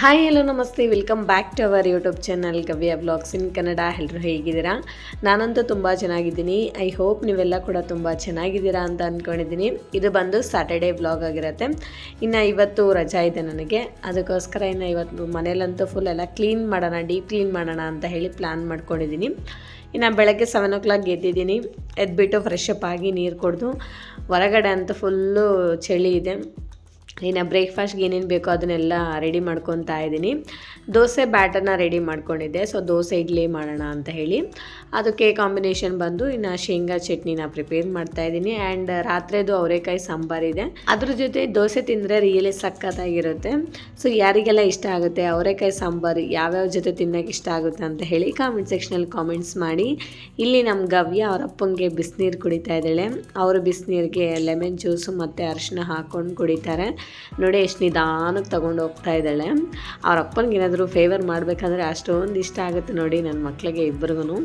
Hi hello ನಮಸ್ತೆ, welcome back to our YouTube channel Gavya vlogs in Kannada. ಎಲ್ಲರೂ ಹೇಗಿದ್ದೀರಾ? ನಾನಂತೂ ತುಂಬ ಚೆನ್ನಾಗಿದ್ದೀನಿ. ಐ ಹೋಪ್ ನೀವೆಲ್ಲ ಕೂಡ ತುಂಬ ಚೆನ್ನಾಗಿದ್ದೀರಾ ಅಂತ ಅಂದ್ಕೊಂಡಿದ್ದೀನಿ. ಇದು ಬಂದು ಸ್ಯಾಟರ್ಡೇ ವ್ಲಾಗ್ ಆಗಿರುತ್ತೆ. ಇನ್ನು ಇವತ್ತು ರಜಾ ಇದೆ ನನಗೆ, ಅದಕ್ಕೋಸ್ಕರ ಇನ್ನು ಇವತ್ತು ಮನೇಲಂತೂ ಫುಲ್ ಎಲ್ಲ ಕ್ಲೀನ್ ಮಾಡೋಣ, ಡೀಪ್ ಕ್ಲೀನ್ ಮಾಡೋಣ ಅಂತ ಹೇಳಿ ಪ್ಲ್ಯಾನ್ ಮಾಡ್ಕೊಂಡಿದ್ದೀನಿ. ಇನ್ನು ಬೆಳಗ್ಗೆ 7 o'clock ಎದ್ದಿದ್ದೀನಿ. ಎದ್ಬಿಟ್ಟು ಫ್ರೆಶ್ ಅಪ್ ಆಗಿ ನೀರು ಕುಡಿದು ಹೊರಗಡೆ ಅಂತೂ ಫುಲ್ಲು ಚಳಿ ಇದೆ. ಇನ್ನು ಬ್ರೇಕ್ಫಾಸ್ಟ್ಗೆ ಏನೇನು ಬೇಕೋ ಅದನ್ನೆಲ್ಲ ರೆಡಿ ಮಾಡ್ಕೊತಾ ಇದ್ದೀನಿ. ದೋಸೆ ಬ್ಯಾಟರ್ನ ರೆಡಿ ಮಾಡ್ಕೊಂಡಿದ್ದೆ. ಸೊ ದೋಸೆ ಇಡ್ಲಿ ಮಾಡೋಣ ಅಂತ ಹೇಳಿ ಅದಕ್ಕೆ ಕಾಂಬಿನೇಷನ್ ಬಂದು ಇನ್ನು ಶೇಂಗಾ ಚಟ್ನಿನ ಪ್ರಿಪೇರ್ ಮಾಡ್ತಾಯಿದ್ದೀನಿ. ಆ್ಯಂಡ್ ರಾತ್ರಿದು ಅವರೆಕಾಯಿ ಸಾಂಬಾರಿದೆ, ಅದ್ರ ಜೊತೆ ದೋಸೆ ತಿಂದರೆ ರಿಯಲಿ ಸಖತ್ತಾಗಿರುತ್ತೆ. ಸೊ ಯಾರಿಗೆಲ್ಲ ಇಷ್ಟ ಆಗುತ್ತೆ ಅವರೆಕಾಯಿ ಸಾಂಬಾರು, ಯಾವ್ಯಾವ ಜೊತೆ ತಿನ್ನೋಕೆ ಇಷ್ಟ ಆಗುತ್ತೆ ಅಂತ ಹೇಳಿ ಕಾಮೆಂಟ್ ಸೆಕ್ಷನಲ್ಲಿ ಕಾಮೆಂಟ್ಸ್ ಮಾಡಿ. ಇಲ್ಲಿ ನಮ್ಮ ಗವ್ಯ ಅವ್ರ ಅಪ್ಪಂಗೆ ಬಿಸಿನೀರು ಕುಡಿತಾ ಇದ್ದಾಳೆ. ಅವರು ಬಿಸಿನೀರಿಗೆ ಲೆಮನ್ ಜ್ಯೂಸು ಮತ್ತು ಅರಿಶಿನ ಹಾಕ್ಕೊಂಡು ಕುಡಿತಾರೆ. ನೋಡಿ ಎಷ್ಟು ನಿಧಾನಕ್ಕೆ ತೊಗೊಂಡು ಹೋಗ್ತಾ ಇದ್ದಾಳೆ. ಅವ್ರ ಅಪ್ಪನಿಗೆ ಏನಾದರೂ ಫೇವರ್ ಮಾಡಬೇಕಂದ್ರೆ ಅಷ್ಟೊಂದು ಇಷ್ಟ ಆಗುತ್ತೆ ನೋಡಿ ನನ್ನ ಮಕ್ಕಳಿಗೆ ಇಬ್ಬರಿಗೂ.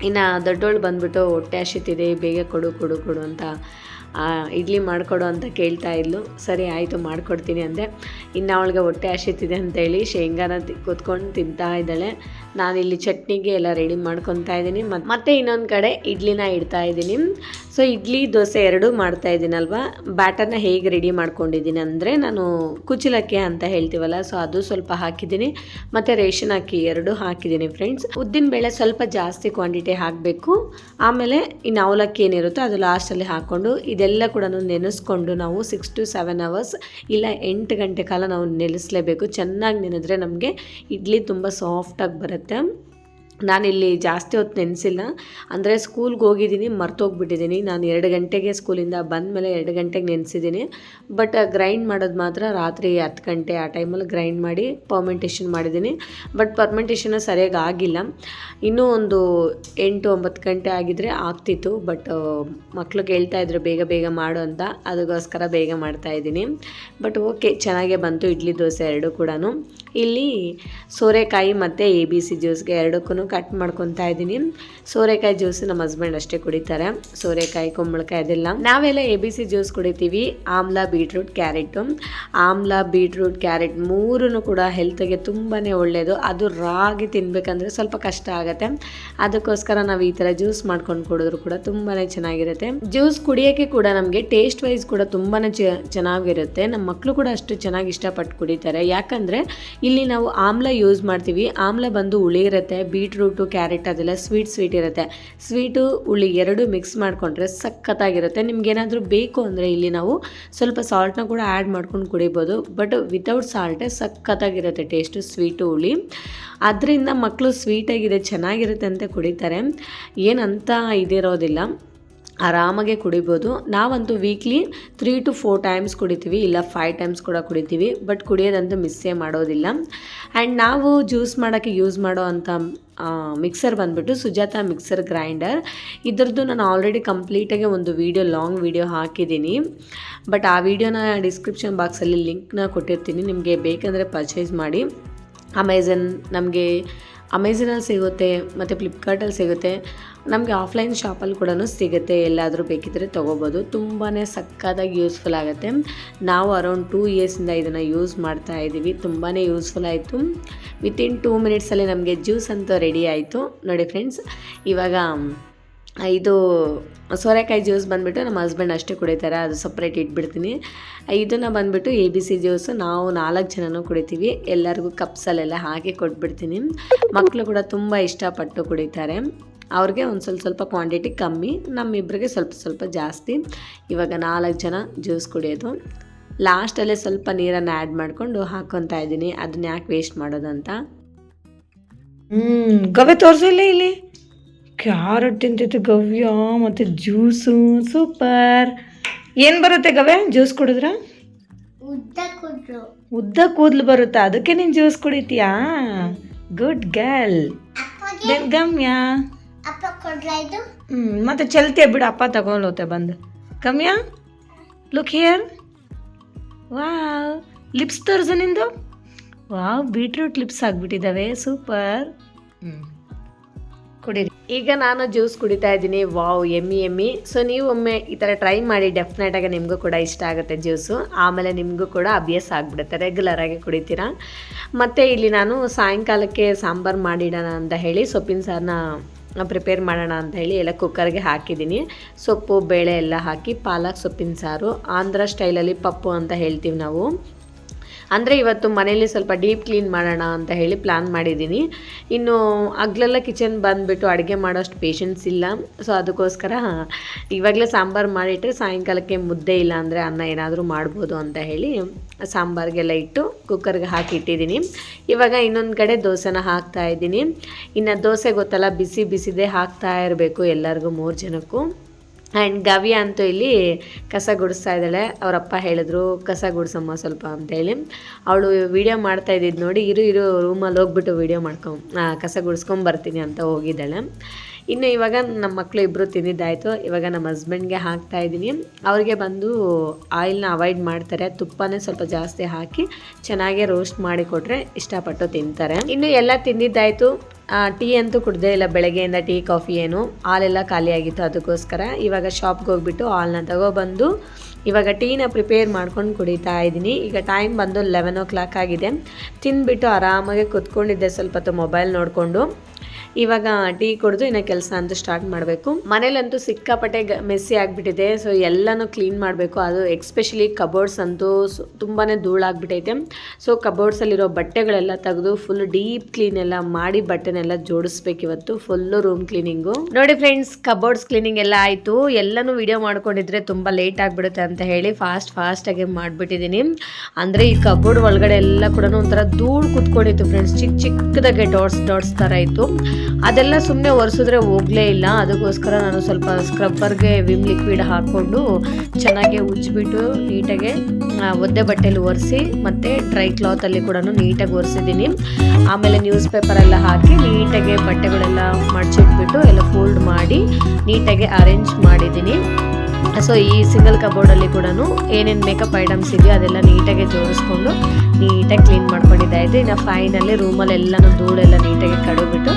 ಇನ್ನು ದೊಡ್ಡೋಳು ಬಂದುಬಿಟ್ಟು ಹೊಟ್ಟೆ ಹಸಿತಿದೆ, ಬೇಗ ಕೊಡು ಕೊಡು ಕೊಡು ಅಂತ ಇಡ್ಲಿ ಮಾಡಿಕೊಡು ಅಂತ ಕೇಳ್ತಾ ಇದ್ಲು. ಸರಿ ಆಯಿತು ಮಾಡಿಕೊಡ್ತೀನಿ ಅಂದೆ. ಇನ್ನು ಅವಳಿಗೆ ಹೊಟ್ಟೆ ಹಸಿತಿದೆ ಅಂತೇಳಿ ಶೇಂಗಾನ ಕೂತ್ಕೊಂಡು ತಿಂತಾ ಇದ್ದಾಳೆ. ನಾನಿಲ್ಲಿ ಚಟ್ನಿಗೆ ಎಲ್ಲ ರೆಡಿ ಮಾಡ್ಕೊತಾ ಇದ್ದೀನಿ. ಮತ್ತು ಇನ್ನೊಂದು ಕಡೆ ಇಡ್ಲಿನ ಇಡ್ತಾ ಇದ್ದೀನಿ. ಸೊ ಇಡ್ಲಿ ದೋಸೆ ಎರಡೂ ಮಾಡ್ತಾ ಇದ್ದೀನಲ್ವ. ಬ್ಯಾಟರ್ನ ಹೇಗೆ ರೆಡಿ ಮಾಡ್ಕೊಂಡಿದ್ದೀನಿ ಅಂದರೆ, ನಾನು ಕುಚ್ಚಲಕ್ಕಿ ಅಂತ ಹೇಳ್ತೀವಲ್ಲ, ಸೊ ಅದು ಸ್ವಲ್ಪ ಹಾಕಿದ್ದೀನಿ, ಮತ್ತು ರೇಷನ್ ಅಕ್ಕಿ ಎರಡೂ ಹಾಕಿದ್ದೀನಿ ಫ್ರೆಂಡ್ಸ್. ಉದ್ದಿನ ಬೇಳೆ ಸ್ವಲ್ಪ ಜಾಸ್ತಿ ಕ್ವಾಂಟಿಟಿ ಹಾಕಬೇಕು. ಆಮೇಲೆ ಇನ್ನು ಅವಲಕ್ಕಿ ಏನಿರುತ್ತೋ ಅದು ಲಾಸ್ಟಲ್ಲಿ ಹಾಕ್ಕೊಂಡು ಇದೆಲ್ಲ ಕೂಡ ನೆನೆಸ್ಕೊಂಡು ನಾವು 6 to 7 hours ಇಲ್ಲ 8 ಗಂಟೆ ಕಾಲ ನಾವು ನೆನೆಸಲೇಬೇಕು. ಚೆನ್ನಾಗಿ ನೆನೆದ್ರೆ ನಮಗೆ ಇಡ್ಲಿ ತುಂಬ ಸಾಫ್ಟಾಗಿ ಬರುತ್ತೆ. ನಾನಿಲ್ಲಿ ಜಾಸ್ತಿ ಹೊತ್ತು ನೆನೆಸಿಲ್ಲ, ಅಂದರೆ ಸ್ಕೂಲ್ಗೆ ಹೋಗಿದ್ದೀನಿ, ಮರ್ತೋಗ್ಬಿಟ್ಟಿದ್ದೀನಿ. ನಾನು 2 ಗಂಟೆಗೆ ಸ್ಕೂಲಿಂದ ಬಂದಮೇಲೆ 2 ಗಂಟೆಗೆ ನೆನೆಸಿದ್ದೀನಿ. ಬಟ್ ಗ್ರೈಂಡ್ ಮಾಡೋದು ಮಾತ್ರ ರಾತ್ರಿ 10 ಗಂಟೆ ಆ ಟೈಮಲ್ಲಿ ಗ್ರೈಂಡ್ ಮಾಡಿ ಪರ್ಮೆಂಟೇಷನ್ ಮಾಡಿದ್ದೀನಿ. ಬಟ್ ಪರ್ಮೆಂಟೇಷನ್ನು ಸರಿಯಾಗಿ ಆಗಿಲ್ಲ. ಇನ್ನೂ ಒಂದು 8-9 ಗಂಟೆ ಆಗಿದ್ದರೆ ಆಗ್ತಿತ್ತು. ಬಟ್ ಮಕ್ಕಳು ಕೇಳ್ತಾಯಿದ್ರು ಬೇಗ ಬೇಗ ಮಾಡು ಅಂತ, ಅದಕ್ಕೋಸ್ಕರ ಬೇಗ ಮಾಡ್ತಾಯಿದ್ದೀನಿ. ಬಟ್ ಓಕೆ, ಚೆನ್ನಾಗೇ ಬಂತು ಇಡ್ಲಿ ದೋಸೆ ಎರಡೂ ಕೂಡ. ಇಲ್ಲಿ ಸೋರೆಕಾಯಿ ಮತ್ತು ABC ಜ್ಯೂಸ್ಗೆ ಎರಡಕ್ಕೂ ಕಟ್ ಮಾಡ್ಕೊತಾ ಇದ್ದೀನಿ. ಸೋರೆಕಾಯಿ ಜ್ಯೂಸ್ ನಮ್ಮ ಹಸ್ಬೆಂಡ್ ಅಷ್ಟೇ ಕುಡಿತಾರೆ, ಸೋರೆಕಾಯಿ ಕುಂಬಳಕಾಯಿ ಅದೆಲ್ಲ. ನಾವೆಲ್ಲ ABC ಜ್ಯೂಸ್ ಕುಡಿತೀವಿ. ಆಮ್ಲ, ಬೀಟ್ರೂಟ್, ಕ್ಯಾರೆಟು. ಆಮ್ಲ, ಬೀಟ್ರೂಟ್, ಕ್ಯಾರೆಟ್ ಮೂರೂ ಕೂಡ ಹೆಲ್ತ್ಗೆ ತುಂಬಾ ಒಳ್ಳೆಯದು. ಅದು ರಾಗಿ ತಿನ್ನಬೇಕಂದ್ರೆ ಸ್ವಲ್ಪ ಕಷ್ಟ ಆಗುತ್ತೆ. ಅದಕ್ಕೋಸ್ಕರ ನಾವು ಈ ಥರ ಜ್ಯೂಸ್ ಮಾಡ್ಕೊಂಡು ಕುಡಿದ್ರು ಕೂಡ ತುಂಬಾ ಚೆನ್ನಾಗಿರುತ್ತೆ. ಜ್ಯೂಸ್ ಕುಡಿಯೋಕ್ಕೆ ಕೂಡ ನಮಗೆ ಟೇಸ್ಟ್ ವೈಸ್ ಕೂಡ ತುಂಬಾ ಚೆನ್ನಾಗಿರುತ್ತೆ. ನಮ್ಮ ಮಕ್ಕಳು ಕೂಡ ಅಷ್ಟು ಚೆನ್ನಾಗಿ ಇಷ್ಟಪಟ್ಟು ಕುಡಿತಾರೆ. ಯಾಕಂದರೆ ಇಲ್ಲಿ ನಾವು ಆಮ್ಲ ಯೂಸ್ ಮಾಡ್ತೀವಿ. ಆಮ್ಲ ಬಂದು ಹುಳಿ ಇರುತ್ತೆ, ಬೀಟ್ರೂಟು, ಕ್ಯಾರೆಟ್ ಅದೆಲ್ಲ ಸ್ವೀಟ್ ಇರುತ್ತೆ. ಸ್ವೀಟು ಹುಳಿ ಎರಡೂ ಮಿಕ್ಸ್ ಮಾಡಿಕೊಂಡ್ರೆ ಸಖತ್ತಾಗಿರುತ್ತೆ. ನಿಮ್ಗೇನಾದರೂ ಬೇಕು ಅಂದರೆ ಇಲ್ಲಿ ನಾವು ಸ್ವಲ್ಪ ಸಾಲ್ಟ್ನ ಕೂಡ ಆ್ಯಡ್ ಮಾಡ್ಕೊಂಡು ಕುಡಿಬೋದು. ಬಟ್ ವಿತೌಟ್ ಸಾಲ್ಟೇ ಸಖತ್ತಾಗಿರುತ್ತೆ ಟೇಸ್ಟು, ಸ್ವೀಟು ಹುಳಿ. ಅದರಿಂದ ಮಕ್ಕಳು ಸ್ವೀಟಾಗಿದೆ ಚೆನ್ನಾಗಿರುತ್ತೆ ಅಂತ ಕುಡಿತಾರೆ, ಏನಂತ ಇದಿರೋದಿಲ್ಲ, ಆರಾಮಾಗೆ ಕುಡಿಬೋದು. ನಾವಂತೂ ವೀಕ್ಲಿ 3 to 4 times ಕುಡಿತೀವಿ, ಇಲ್ಲ 5 times ಕೂಡ ಕುಡಿತೀವಿ. ಬಟ್ ಕುಡಿಯೋದಂತೂ ಮಿಸ್ಸೇ ಮಾಡೋದಿಲ್ಲ. ಆ್ಯಂಡ್ ನಾವು ಜ್ಯೂಸ್ ಮಾಡೋಕ್ಕೆ ಯೂಸ್ ಮಾಡೋ ಅಂಥ ಮಿಕ್ಸರ್ ಬಂದುಬಿಟ್ಟು ಸುಜಾತ ಮಿಕ್ಸರ್ ಗ್ರೈಂಡರ್. ಇದರದ್ದು ನಾನು ಆಲ್ರೆಡಿ ಕಂಪ್ಲೀಟಾಗಿ ಒಂದು ಲಾಂಗ್ ವೀಡಿಯೋ ಹಾಕಿದ್ದೀನಿ. ಬಟ್ ಆ ವಿಡಿಯೋನ ಡಿಸ್ಕ್ರಿಪ್ಷನ್ ಬಾಕ್ಸಲ್ಲಿ ಲಿಂಕ್ನ ಕೊಟ್ಟಿರ್ತೀನಿ, ನಿಮಗೆ ಬೇಕಂದರೆ ಪರ್ಚೇಸ್ ಮಾಡಿ. ನಮಗೆ ಅಮೆಝಾನಲ್ಲಿ ಸಿಗುತ್ತೆ ಮತ್ತು ಫ್ಲಿಪ್ಕಾರ್ಟಲ್ಲಿ ಸಿಗುತ್ತೆ, ನಮಗೆ ಆಫ್ಲೈನ್ ಶಾಪಲ್ಲಿ ಕೂಡ ಸಿಗುತ್ತೆ. ಎಲ್ಲಾದರೂ ಬೇಕಿದ್ದರೆ ತೊಗೋಬೋದು. ತುಂಬಾ ಸಕ್ಕತ್ತಾಗಿ ಯೂಸ್ಫುಲ್ ಆಗುತ್ತೆ. ನಾವು ಅರೌಂಡ್ 2 yearsಯಿಂದ ಇದನ್ನು ಯೂಸ್ ಮಾಡ್ತಾ ಇದ್ದೀವಿ. ತುಂಬಾ ಯೂಸ್ಫುಲ್ ಆಯಿತು. ವಿತಿನ್ 2 minutesಲ್ಲಿ ನಮಗೆ ಜ್ಯೂಸ್ ಅಂತೂ ರೆಡಿ ಆಯಿತು ನೋಡಿ ಫ್ರೆಂಡ್ಸ್. ಇವಾಗ ಇದು ಸೋರೆಕಾಯಿ ಜ್ಯೂಸ್ ಬಂದುಬಿಟ್ಟು ನಮ್ಮ ಹಸ್ಬೆಂಡ್ ಅಷ್ಟೇ ಕುಡಿತಾರೆ, ಅದು ಸಪ್ರೇಟ್ ಇಟ್ಬಿಡ್ತೀನಿ. ಇದನ್ನು ಬಂದುಬಿಟ್ಟು ABC ಜ್ಯೂಸು ನಾವು 4 ಜನನೂ ಕುಡಿತೀವಿ. ಎಲ್ಲರಿಗೂ ಕಪ್ಸಲ್ಲೆಲ್ಲ ಹಾಕಿ ಕೊಟ್ಬಿಡ್ತೀನಿ. ಮಕ್ಕಳು ಕೂಡ ತುಂಬ ಇಷ್ಟಪಟ್ಟು ಕುಡಿತಾರೆ. ಅವ್ರಿಗೆ ಒಂದು ಸ್ವಲ್ಪ ಕ್ವಾಂಟಿಟಿ ಕಮ್ಮಿ, ನಮ್ಮಿಬ್ಬರಿಗೆ ಸ್ವಲ್ಪ ಜಾಸ್ತಿ. ಇವಾಗ 4 ಜನ ಜ್ಯೂಸ್ ಕುಡಿಯೋದು. ಲಾಸ್ಟಲ್ಲೇ ಸ್ವಲ್ಪ ನೀರನ್ನು ಆ್ಯಡ್ ಮಾಡಿಕೊಂಡು ಹಾಕ್ಕೊತಾ ಇದ್ದೀನಿ, ಅದನ್ನ ಯಾಕೆ ವೇಸ್ಟ್ ಮಾಡೋದಂತ. ಗವ್ಯ ತೋರಿಸಿಲ್ಲ ಇಲ್ಲಿ ಕ್ಯಾರೆಟ್ ತಿಂತೈತೆ ಗವ್ಯ, ಮತ್ತು ಜ್ಯೂಸು ಸೂಪರ್. ಏನು ಬರುತ್ತೆ ಗವ್ಯ ಜ್ಯೂಸ್ ಕುಡಿದ್ರ? ಉದ್ದ ಕೂದಲು ಬರುತ್ತಾ, ಅದಕ್ಕೆ ನೀನು ಜ್ಯೂಸ್ ಕುಡಿತೀಯಾ? Good girl. ಗಮ್ಯ ಮತ್ತೆ ಚಲ್ತಿಯ ಬಿಡು, ಅಪ್ಪ ತಗೊಳ್ಳೋತೆ ಬಂದು. Gamya look here. Wow, lips ತೋರಿಸು ನಿಂದು. ವಾವ್, ಬೀಟ್ರೂಟ್ ಲಿಪ್ಸ್ ಆಗಿಬಿಟ್ಟಿದ್ದಾವೆ, ಸೂಪರ್. ಕುಡೀರಿ. ಈಗ ನಾನು ಜ್ಯೂಸ್ ಕುಡಿತಾ ಇದ್ದೀನಿ. ವಾವ್, ಎಮ್ಮಿ. ಸೊ ನೀವು ಒಮ್ಮೆ ಈ ಥರ ಟ್ರೈ ಮಾಡಿ, ಡೆಫಿನೆಟಾಗಿ ನಿಮಗೂ ಕೂಡ ಇಷ್ಟ ಆಗುತ್ತೆ ಜ್ಯೂಸು. ಆಮೇಲೆ ನಿಮಗೂ ಕೂಡ ಅಭ್ಯಾಸ ಆಗಿಬಿಡುತ್ತೆ, ರೆಗ್ಯುಲರಾಗಿ ಕುಡಿತೀರಾ. ಮತ್ತು ಇಲ್ಲಿ ನಾನು ಸಾಯಂಕಾಲಕ್ಕೆ ಸಾಂಬಾರು ಮಾಡಿಡೋಣ ಅಂತ ಹೇಳಿ ಸೊಪ್ಪಿನ ಸಾರನ್ನ ಪ್ರಿಪೇರ್ ಮಾಡೋಣ ಅಂತ ಹೇಳಿ ಎಲ್ಲ ಕುಕ್ಕರ್ಗೆ ಹಾಕಿದ್ದೀನಿ. ಸೊಪ್ಪು ಬೇಳೆ ಎಲ್ಲ ಹಾಕಿ ಪಾಲಕ್ ಸೊಪ್ಪಿನ ಸಾರು, ಆಂಧ್ರ ಸ್ಟೈಲಲ್ಲಿ ಪಪ್ಪು ಅಂತ ಹೇಳ್ತೀವಿ ನಾವು. ಅಂದರೆ ಇವತ್ತು ಮನೇಲಿ ಸ್ವಲ್ಪ ಡೀಪ್ ಕ್ಲೀನ್ ಮಾಡೋಣ ಅಂತ ಹೇಳಿ ಪ್ಲ್ಯಾನ್ ಮಾಡಿದ್ದೀನಿ. ಇನ್ನು ಹಗಲೆಲ್ಲ ಕಿಚನ್ ಬಂದುಬಿಟ್ಟು ಅಡುಗೆ ಮಾಡೋಷ್ಟು ಪೇಷನ್ಸ್ ಇಲ್ಲ. ಸೊ ಅದಕ್ಕೋಸ್ಕರ ಇವಾಗಲೇ ಸಾಂಬಾರು ಮಾಡಿಟ್ರೆ ಸಾಯಂಕಾಲಕ್ಕೆ ಮುದ್ದೆ ಇಲ್ಲ ಅಂದರೆ ಅನ್ನ ಏನಾದರೂ ಮಾಡ್ಬೋದು ಅಂತ ಹೇಳಿ ಸಾಂಬಾರಿಗೆಲ್ಲ ಇಟ್ಟು ಕುಕ್ಕರ್ಗೆ ಹಾಕಿ ಇಟ್ಟಿದ್ದೀನಿ. ಇವಾಗ ಇನ್ನೊಂದು ಕಡೆ ದೋಸೆನ ಹಾಕ್ತಾಯಿದ್ದೀನಿ. ಇನ್ನು ದೋಸೆ ಗೊತ್ತಲ್ಲ, ಬಿಸಿದೇ ಹಾಕ್ತಾ ಇರಬೇಕು ಎಲ್ಲರಿಗೂ, 3 ಜನಕ್ಕೂ. ಆ್ಯಂಡ್ ಗವ್ಯ ಅಂತೂ ಇಲ್ಲಿ ಕಸ ಗುಡಿಸ್ತಾ ಇದ್ದಾಳೆ. ಅವರಪ್ಪ ಹೇಳಿದ್ರು ಕಸ ಗುಡಿಸಮ್ಮ ಸ್ವಲ್ಪ ಅಂತೇಳಿ. ಅವಳು ವೀಡಿಯೋ ಮಾಡ್ತಾ ಇದ್ದಿದ್ದು ನೋಡಿ, ಇರು ರೂಮಲ್ಲಿ ಹೋಗ್ಬಿಟ್ಟು ವೀಡಿಯೋ ಕಸ ಗುಡಿಸ್ಕೊಂಬರ್ತೀನಿ ಅಂತ ಹೋಗಿದ್ದಾಳೆ. ಇನ್ನು ಇವಾಗ ನಮ್ಮ ಮಕ್ಕಳು ಇಬ್ಬರು ತಿಂದಿದ್ದಾಯಿತು. ಇವಾಗ ನಮ್ಮ ಹಸ್ಬೆಂಡ್ಗೆ ಹಾಕ್ತಾಯಿದ್ದೀನಿ. ಅವ್ರಿಗೆ ಬಂದು ಆಯಿಲ್ನ ಅವಾಯ್ಡ್ ಮಾಡ್ತಾರೆ, ತುಪ್ಪನೇ ಸ್ವಲ್ಪ ಜಾಸ್ತಿ ಹಾಕಿ ಚೆನ್ನಾಗಿ ರೋಸ್ಟ್ ಮಾಡಿ ಕೊಟ್ಟರೆ ಇಷ್ಟಪಟ್ಟು ತಿಂತಾರೆ. ಇನ್ನು ಎಲ್ಲ ತಿಂದಿದ್ದಾಯಿತು. ಟೀ ಅಂತೂ ಕುಡ್ದೇ ಇಲ್ಲ ಬೆಳಗ್ಗೆಯಿಂದ, ಟೀ ಕಾಫಿ ಏನು, ಹಾಲೆಲ್ಲ ಖಾಲಿಯಾಗಿತ್ತು. ಅದಕ್ಕೋಸ್ಕರ ಇವಾಗ ಶಾಪ್ಗೆ ಹೋಗ್ಬಿಟ್ಟು ಹಾಲನ್ನ ತಗೊಬಂದು ಇವಾಗ ಟೀನ ಪ್ರಿಪೇರ್ ಮಾಡ್ಕೊಂಡು ಕುಡಿತಾ ಇದ್ದೀನಿ. ಈಗ ಟೈಮ್ ಬಂದು 11 o'clock ಆಗಿದೆ. ತಿಂದುಬಿಟ್ಟು ಆರಾಮಾಗಿ ಕೂತ್ಕೊಂಡಿದ್ದೆ ಸ್ವಲ್ಪ ಹೊತ್ತು ಮೊಬೈಲ್ ನೋಡಿಕೊಂಡು. ಇವಾಗ ಟೀ ಕುಡಿದು ಇನ್ನು ಕೆಲಸ ಅಂತೂ ಸ್ಟಾರ್ಟ್ ಮಾಡಬೇಕು. ಮನೇಲಂತೂ ಸಿಕ್ಕಾಪಟ್ಟೆ ಮೆಸ್ಸಿ ಆಗಿಬಿಟ್ಟಿದೆ. ಸೊ ಎಲ್ಲನೂ ಕ್ಲೀನ್ ಮಾಡಬೇಕು. ಅದು ಎಕ್ಸ್ಪೆಷಲಿ ಕಬೋರ್ಡ್ಸ್ ಅಂತೂ ತುಂಬಾ ಧೂಳಾಗ್ಬಿಟ್ಟೈತೆ. ಸೊ ಕಬೋರ್ಡ್ಸಲ್ಲಿರೋ ಬಟ್ಟೆಗಳೆಲ್ಲ ತೆಗೆದು ಫುಲ್ ಡೀಪ್ ಕ್ಲೀನ್ ಎಲ್ಲ ಮಾಡಿ ಬಟ್ಟೆನೆಲ್ಲ ಜೋಡಿಸ್ಬೇಕು ಇವತ್ತು. Full room cleaning. ನೋಡಿ ಫ್ರೆಂಡ್ಸ್, ಕಬೋರ್ಡ್ಸ್ ಕ್ಲೀನಿಂಗ್ ಎಲ್ಲ ಆಯಿತು. ಎಲ್ಲನೂ ವಿಡಿಯೋ ಮಾಡ್ಕೊಂಡಿದ್ರೆ ತುಂಬ ಲೇಟ್ ಆಗಿಬಿಡುತ್ತೆ ಅಂತ ಹೇಳಿ ಫಾಸ್ಟಾಗಿ ಮಾಡಿಬಿಟ್ಟಿದ್ದೀನಿ. ಅಂದರೆ ಈ ಕಬೋರ್ಡ್ ಒಳಗಡೆ ಎಲ್ಲ ಕೂಡ ಒಂಥರ ಧೂಳು ಕುತ್ಕೊಂಡಿತ್ತು ಫ್ರೆಂಡ್ಸ್. ಚಿಕ್ಕದಾಗೆ ಡಾಟ್ಸ್ ಥರ ಇತ್ತು. ಅದೆಲ್ಲ ಸುಮ್ಮನೆ ಒರೆಸಿದ್ರೆ ಹೋಗಲೇ ಇಲ್ಲ. ಅದಕ್ಕೋಸ್ಕರ ನಾನು ಸ್ವಲ್ಪ ಸ್ಕ್ರಬ್ಬರ್ಗೆ ವಿಮ್ ಲಿಕ್ವಿಡ್ ಹಾಕ್ಕೊಂಡು ಚೆನ್ನಾಗಿ ಉಜ್ಜಿಬಿಟ್ಟು ನೀಟಾಗಿ ಒದ್ದೆ ಬಟ್ಟೆಯಲ್ಲಿ ಒರೆಸಿ ಮತ್ತು ಡ್ರೈ ಕ್ಲಾತಲ್ಲಿ ಕೂಡ ನೀಟಾಗಿ ಒರೆಸಿದ್ದೀನಿ. ಆಮೇಲೆ ನ್ಯೂಸ್ ಪೇಪರ್ ಎಲ್ಲ ಹಾಕಿ ನೀಟಾಗಿ ಬಟ್ಟೆಗಳೆಲ್ಲ ಮಡಚಿಟ್ಬಿಟ್ಟು ಎಲ್ಲ ಫೋಲ್ಡ್ ಮಾಡಿ ನೀಟಾಗಿ ಅರೇಂಜ್ ಮಾಡಿದ್ದೀನಿ. ಸೊ ಈ ಸಿಂಗಲ್ ಕಬೋರ್ಡಲ್ಲಿ ಕೂಡ ಏನೇನು ಮೇಕಪ್ ಐಟಮ್ಸ್ ಇದೆಯೋ ಅದೆಲ್ಲ ನೀಟಾಗಿ ಜೋಡಿಸ್ಕೊಂಡು ನೀಟಾಗಿ ಕ್ಲೀನ್ ಮಾಡ್ಕೊಂಡಿದ್ದಾಯಿತು. ಇನ್ನು ಫೈನಲ್ಲಿ ರೂಮಲ್ಲಿ ಎಲ್ಲನೂ ಧೂಳೆಲ್ಲ ನೀಟಾಗಿ ಕಡಿಬಿಟ್ಟು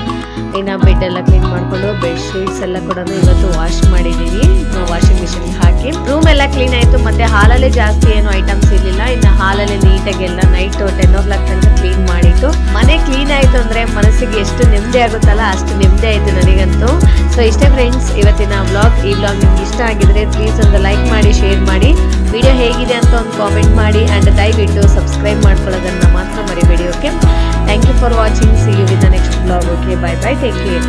ಇನ್ನು ಬೆಡ್ ಎಲ್ಲ ಕ್ಲೀನ್ ಮಾಡಿಕೊಂಡು ಬೆಡ್ಶೀಟ್ಸ್ ಎಲ್ಲ ಕೂಡ ಇವತ್ತು ವಾಶ್ ಮಾಡಿದ್ದೀನಿ ವಾಷಿಂಗ್ ಮಿಷಿನ್ಗೆ ಹಾಕಿ. ರೂಮ್ ಎಲ್ಲ ಕ್ಲೀನ್ ಆಯಿತು. ಮತ್ತು ಹಾಲಲ್ಲಿ ಜಾಸ್ತಿ ಏನು ಐಟಮ್ಸ್ ಇರಲಿಲ್ಲ. ಇನ್ನು ಹಾಲಲ್ಲಿ ನೀಟಾಗಿ ಎಲ್ಲ ನೈಟು 10 o'clock ತನಕ ಕ್ಲೀನ್ ಮಾಡಿಟ್ಟು ಮನೆ ಕ್ಲೀನ್ ಆಯಿತು ಅಂದರೆ ಮನಸ್ಸಿಗೆ ಎಷ್ಟು ನೆಮ್ಮದಿ ಆಗುತ್ತಲ್ಲ ಅಷ್ಟು ನೆಮ್ಮದಿ ಆಯಿತು ನನಗಂತೂ. ಸೊ ಇಷ್ಟೇ ಫ್ರೆಂಡ್ಸ್ ಇವತ್ತಿನ ವ್ಲಾಗ್. ಈ ವ್ಲಾಗ್ ನಿಮ್ಗೆ ಇಷ್ಟ ಆಗಿದ್ರೆ ಪ್ಲೀಸ್ ಒಂದು ಲೈಕ್ ಮಾಡಿ, ಶೇರ್ ಮಾಡಿ, ವಿಡಿಯೋ ಹೇಗಿದೆ ಅಂತ ಒಂದು ಕಾಮೆಂಟ್ ಮಾಡಿ. ಆ್ಯಂಡ್ ದಯವಿಟ್ಟು ಸಬ್ಸ್ಕ್ರೈಬ್ ಮಾಡ್ಕೊಳ್ಳೋದನ್ನು ಮಾತ್ರ ಮರಿಬೇಡಿ. Okay, thank you for watching. See you with the next vlog. Okay, bye, take care.